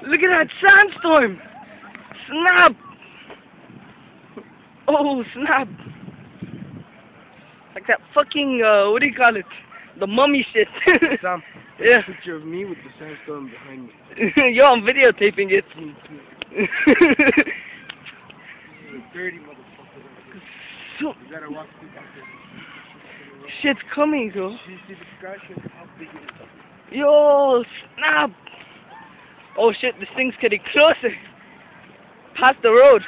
Look at that sandstorm! Snap! Oh, snap! Like that fucking, what do you call it? The mummy shit. Sam, yeah. a picture of me with the sandstorm behind me. Yo, I'm videotaping it. Dirty motherfucker. So, You gotta walk through that. shit's coming, though. See the scratch? How big it is? Yo, snap! Oh shit, this thing's getting closer. Past the road.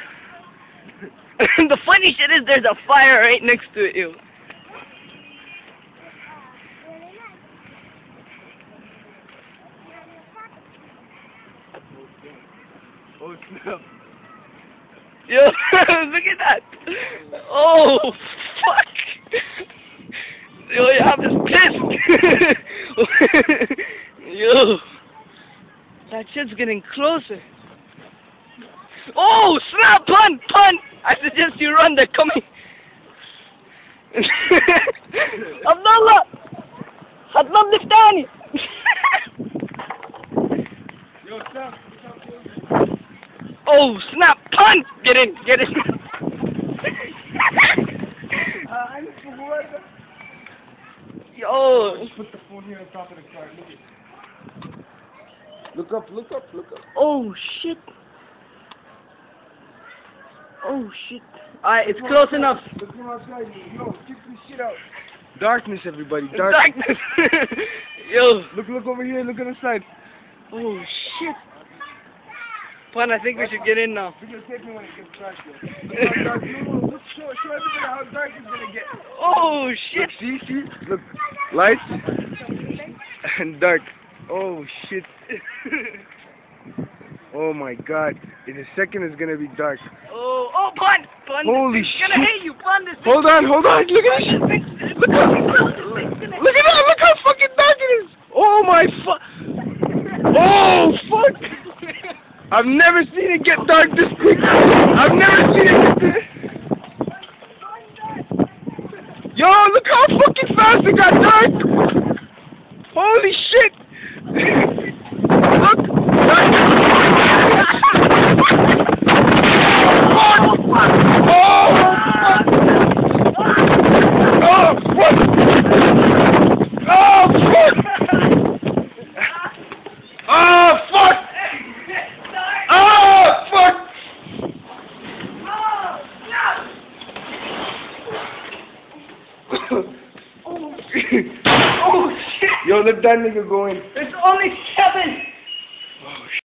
The funny shit is there's a fire right next to it, yo. Oh snap. Yo, look at that. Oh, fuck. Yo, you have this pissed. Yo. That shit's getting closer. Oh, snap, pun. I suggest you run, they're coming. Abdullah. Hadlam Liftani. Yo, stop. Oh, snap, pun. Get in. Yo. Just put the phone here on top of the car. Look up. Oh shit. Alright, it's close enough. Look from outside. Yo, check this shit out. Darkness, everybody. Darkness. Yo. Look over here. Look on the side. Oh shit. Pun, I think we should get in now. You're gonna take me when it gets dark. Look, show everybody how dark it's gonna get. Oh shit. Look, see? Look, lights and dark. Oh shit. Oh my god. In a second it's gonna be dark. Oh, Pun! Holy shit. shit. Gonna hate you, Pun! Hold on. Look at this. Look at that. Look how fucking dark it is. Oh my fuck. Oh fuck. I've never seen it get dark this quick. I've never seen it get this. Yo, look how fucking fast it got dark. Holy shit. Look. Oh shit! Yo, let that nigga go in. It's only 7!